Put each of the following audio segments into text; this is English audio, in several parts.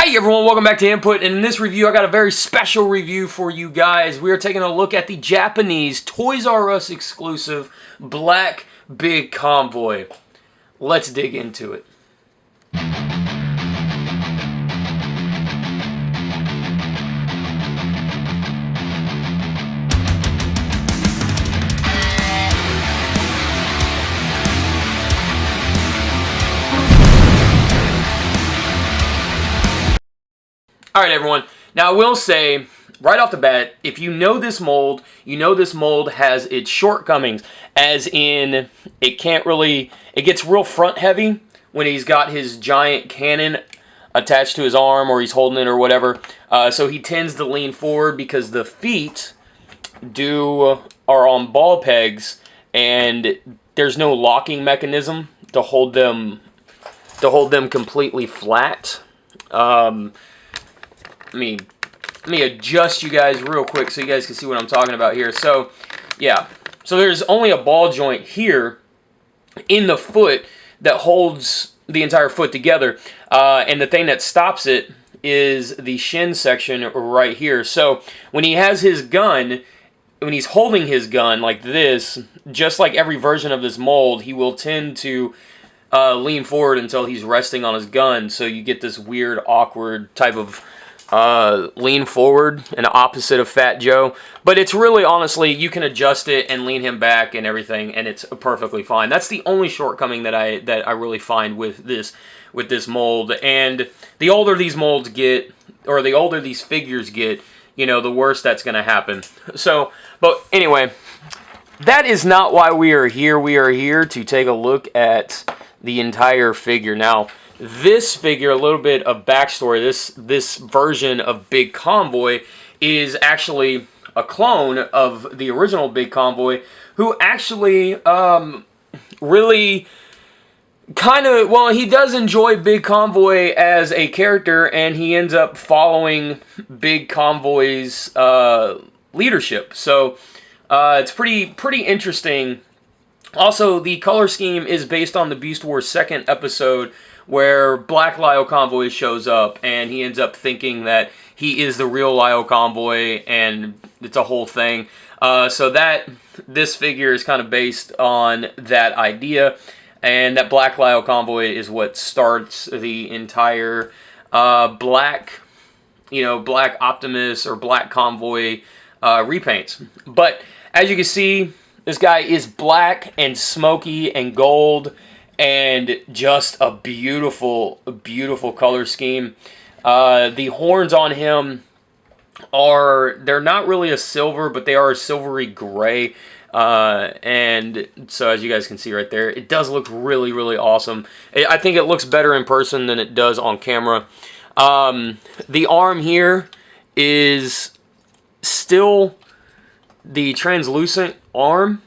Hey everyone, welcome back to Input, and in this review I got a very special review for you guys. We are taking a look at the Japanese Toys R Us exclusive Black Big Convoy. Let's dig into it. Alright everyone, now I will say, right off the bat, if you know this mold, you know this mold has its shortcomings, as in, it gets real front heavy when he's got his giant cannon attached to his arm, or he's holding it or whatever, so he tends to lean forward because the feet are on ball pegs, and there's no locking mechanism to hold them completely flat. Let me adjust you guys real quick so you guys can see what I'm talking about here. So, yeah. So there's only a ball joint here in the foot that holds the entire foot together. And the thing that stops it is the shin section right here. So when he has his gun, when he's holding his gun like this, just like every version of this mold, he will tend to lean forward until he's resting on his gun. So you get this weird, awkward type of lean forward, an opposite of Fat Joe, but it's really, honestly, you can adjust it and lean him back and everything, and it's perfectly fine. That's the only shortcoming that I really find with this mold. And the older these molds get, or the older these figures get, you know, the worse that's going to happen. So, but anyway, that is not why we are here. We are here to take a look at the entire figure. Now, this figure, a little bit of backstory, this version of Big Convoy is actually a clone of the original Big Convoy, who actually really kind of, well, he does enjoy Big Convoy as a character, and he ends up following Big Convoy's leadership. So it's pretty interesting. Also, the color scheme is based on the Beast Wars second episode, where Black Lyle Convoy shows up, and he ends up thinking that he is the real Lyle Convoy, and it's a whole thing. So this figure is kind of based on that idea, and that Black Lyle Convoy is what starts the entire Black Optimus or Black Convoy repaints. But as you can see, this guy is black and smoky and gold, and just a beautiful, beautiful color scheme. The horns on him they're not really a silver, but they are a silvery gray. And so as you guys can see right there, it does look really, really awesome. I think it looks better in person than it does on camera. The arm here is still the translucent arm.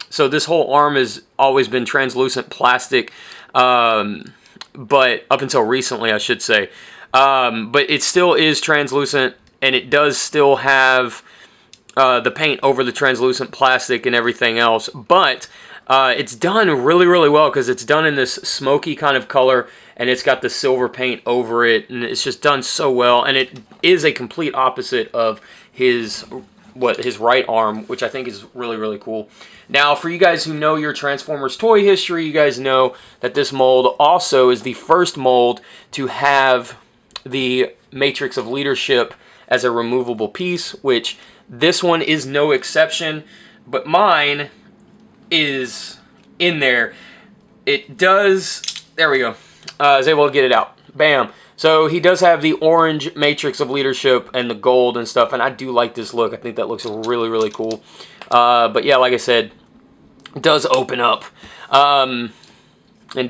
So this whole arm has always been translucent plastic, but up until recently, I should say. But it still is translucent, and it does still have the paint over the translucent plastic and everything else. But it's done really, really well, because it's done in this smoky kind of color, and it's got the silver paint over it, and it's just done so well. And it is a complete opposite of his right arm, which I think is really, really cool. Now, for you guys who know your Transformers toy history, you guys know that this mold also is the first mold to have the Matrix of Leadership as a removable piece, which this one is no exception, but mine is in there. It does, there we go. I was able to get it out. Bam. So he does have the orange Matrix of Leadership and the gold and stuff, and I do like this look. I think that looks really, really cool. But yeah, like I said, it does open up. And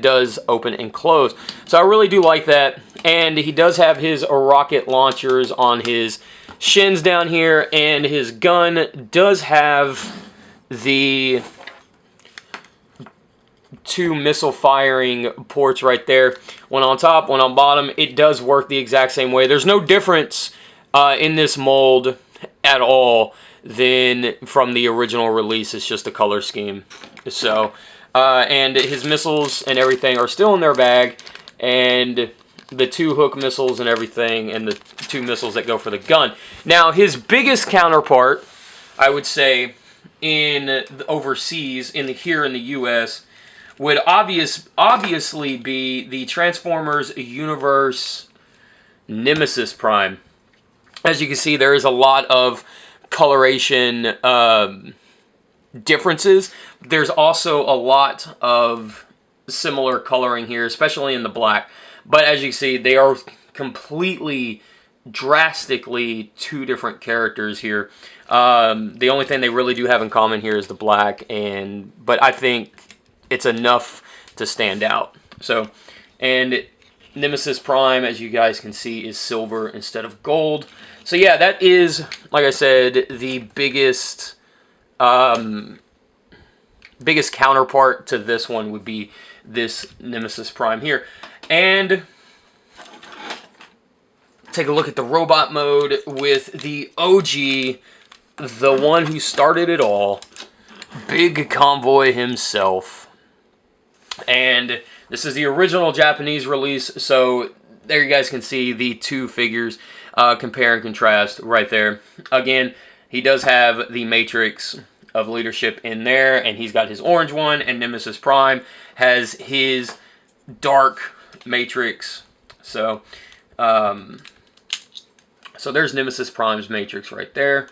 does open and close. So I really do like that. And he does have his rocket launchers on his shins down here, and his gun does have the two missile firing ports right there, one on top, one on bottom. It does work the exact same way. There's no difference in this mold at all than from the original release. It's just a color scheme. So and his missiles and everything are still in their bag, and the 2 hook missiles and everything, and the 2 missiles that go for the gun. Now, his biggest counterpart, I would say, in overseas, here in the U.S., would obviously be the Transformers Universe Nemesis Prime. As you can see, there is a lot of coloration differences. There's also a lot of similar coloring here, especially in the black. But as you can see, they are completely, drastically 2 different characters here. The only thing they really do have in common here is the black, but I think it's enough to stand out. So, and Nemesis Prime, as you guys can see, is silver instead of gold. So yeah, that is, like I said, the biggest counterpart to this one would be this Nemesis Prime here. And take a look at the robot mode with the OG, the one who started it all, Big Convoy himself. And this is the original Japanese release, so there you guys can see the 2 figures, compare and contrast right there. Again, he does have the Matrix of Leadership in there, and he's got his orange one, and Nemesis Prime has his dark Matrix. So, so there's Nemesis Prime's Matrix right there.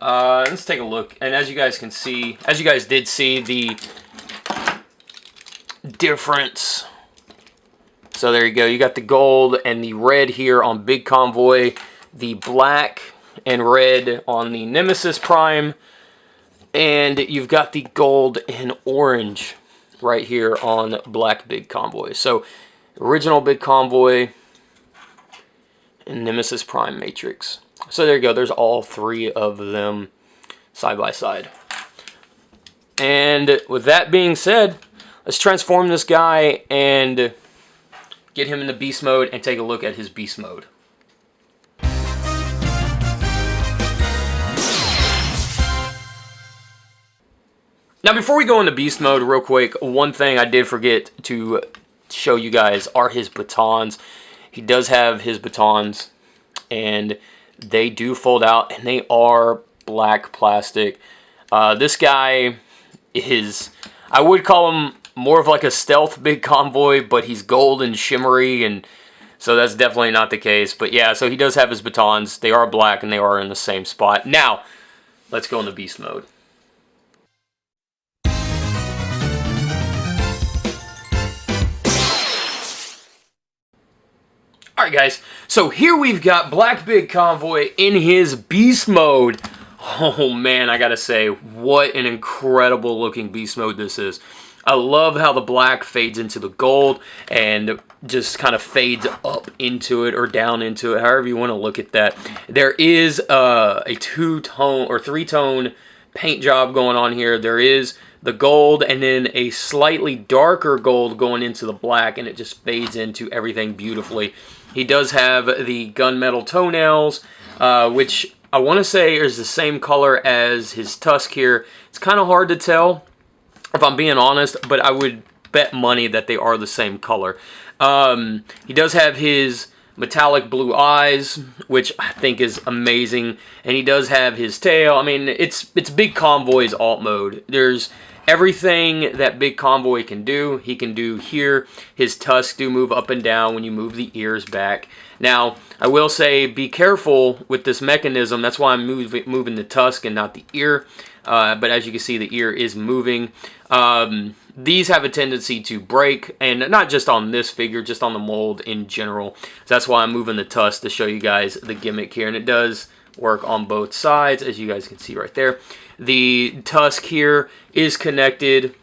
Let's take a look, and as you guys can see, as you guys did see, the difference. So there you go. You got the gold and the red here on Big Convoy, the black and red on the Nemesis Prime, and you've got the gold and orange right here on Black Big Convoy. So original Big Convoy and Nemesis Prime Matrix. So there you go. There's all 3 of them side by side. And with that being said, let's transform this guy and get him into beast mode and take a look at his beast mode. Now, before we go into beast mode real quick, one thing I did forget to show you guys are his batons. He does have his batons, and they do fold out, and they are black plastic. This guy is, I would call him more of like a stealth Big Convoy, but he's gold and shimmery, and so that's definitely not the case. But yeah, so he does have his batons. They are black, and they are in the same spot. Now, let's go into beast mode. Alright guys, so here we've got Black Big Convoy in his beast mode. Oh man, I gotta say, what an incredible looking beast mode this is. I love how the black fades into the gold and just kind of fades up into it or down into it, however you want to look at that. There is a 2-tone or 3-tone paint job going on here. There is the gold and then a slightly darker gold going into the black, and it just fades into everything beautifully. He does have the gunmetal toenails, which I want to say is the same color as his tusk here. It's kind of hard to tell, if I'm being honest, but I would bet money that they are the same color. He does have his metallic blue eyes, which I think is amazing, and he does have his tail. I mean, it's Big Convoy's alt mode. There's everything that Big Convoy can do, he can do here. His tusks do move up and down when you move the ears back. Now, I will say, be careful with this mechanism. That's why I'm moving the tusk and not the ear. But as you can see, the ear is moving. These have a tendency to break, and not just on this figure, just on the mold in general. So that's why I'm moving the tusk to show you guys the gimmick here. And it does work on both sides, as you guys can see right there. The tusk here is connected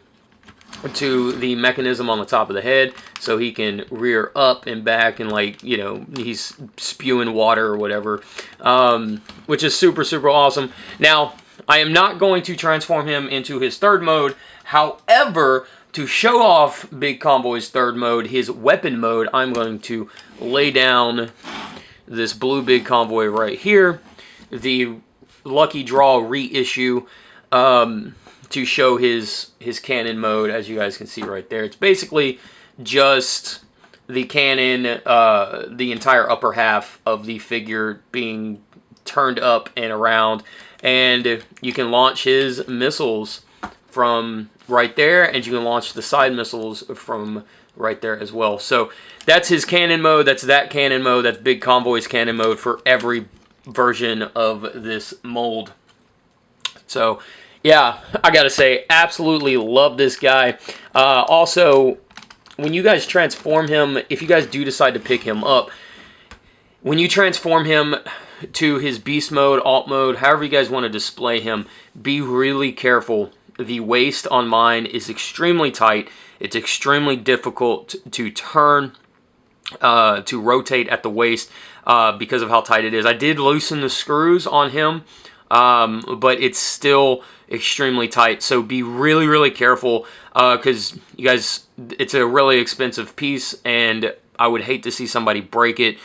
to the mechanism on the top of the head, so he can rear up and back and, like, you know, he's spewing water or whatever, which is super, super awesome. Now, I am not going to transform him into his third mode. However, to show off Big Convoy's third mode, his weapon mode, I'm going to lay down this blue Big Convoy right here, the Lucky Draw reissue, to show his cannon mode, as you guys can see right there. It's basically just the cannon, the entire upper half of the figure being turned up and around, and you can launch his missiles from right there, and you can launch the side missiles from right there as well. So that's his cannon mode, that's that cannon mode, that's Big Convoy's cannon mode for every version of this mold. So yeah, I gotta say, absolutely love this guy. Also, when you guys transform him, if you guys do decide to pick him up, when you transform him to his beast mode, alt mode, however you guys want to display him, be really careful. The waist on mine is extremely tight. It's extremely difficult to turn, to rotate at the waist because of how tight it is. I did loosen the screws on him, but it's still extremely tight. So be really, really careful because you guys, it's a really expensive piece, and I would hate to see somebody break it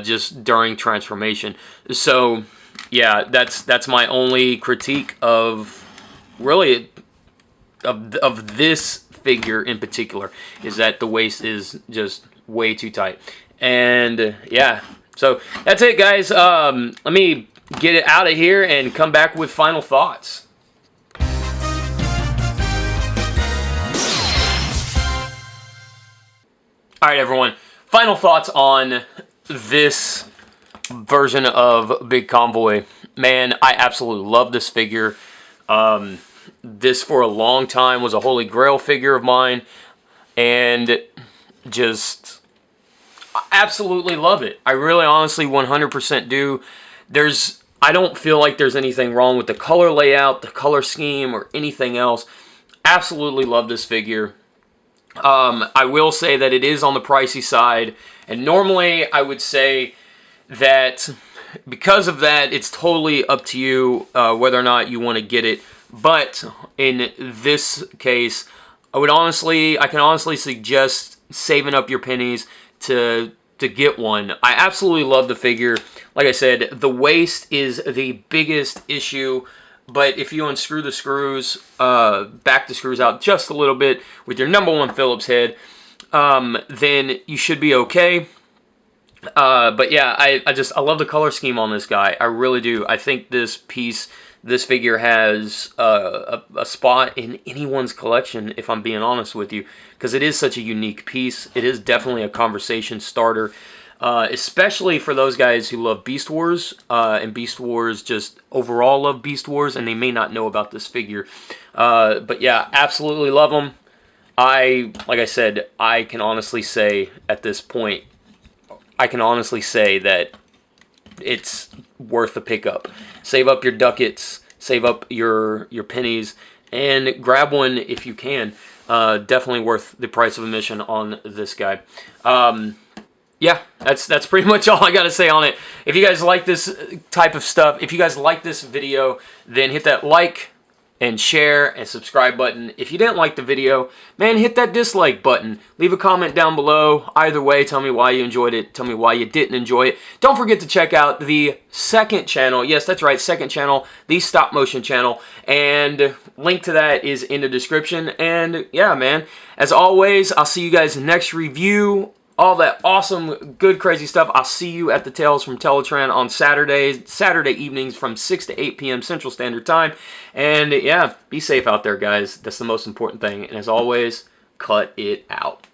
just during transformation. So yeah, that's my only critique of really of this figure in particular, is that the waist is just way too tight. And yeah, so that's it, guys. Let me get it out of here and come back with final thoughts. All right, everyone. Final thoughts on this version of Big Convoy. Man, I absolutely love this figure. This for a long time was a holy grail figure of mine, and just absolutely love it. I really honestly 100% do. I don't feel like there's anything wrong with the color layout, the color scheme, or anything else. Absolutely love this figure. I will say that it is on the pricey side, and normally I would say that because of that, it's totally up to you whether or not you want to get it. But in this case, I can honestly suggest saving up your pennies to get one. I absolutely love the figure. Like I said, the waist is the biggest issue. But if you unscrew the screws, back the screws out just a little bit with your #1 Phillips head, then you should be okay. But yeah, I love the color scheme on this guy. I really do. I think this figure has a spot in anyone's collection, if I'm being honest with you, because it is such a unique piece. It is definitely a conversation starter. Especially for those guys who love Beast Wars, and Beast Wars just overall love Beast Wars, and they may not know about this figure. But yeah, absolutely love them. Like I said, I can honestly say at this point, that it's worth the pickup. Save up your ducats, save up your pennies, and grab one if you can. Definitely worth the price of admission on this guy. Yeah, that's pretty much all I got to say on it. If you guys like this type of stuff, if you guys like this video, then hit that like and share and subscribe button. If you didn't like the video, man, hit that dislike button. Leave a comment down below. Either way, tell me why you enjoyed it. Tell me why you didn't enjoy it. Don't forget to check out the second channel. Yes, that's right, second channel, the stop motion channel. And link to that is in the description. And yeah, man, as always, I'll see you guys next review. All that awesome, good, crazy stuff. I'll see you at the Tales from Teletran on Saturday evenings from 6 to 8 p.m. Central Standard Time. And yeah, be safe out there, guys. That's the most important thing. And as always, cut it out.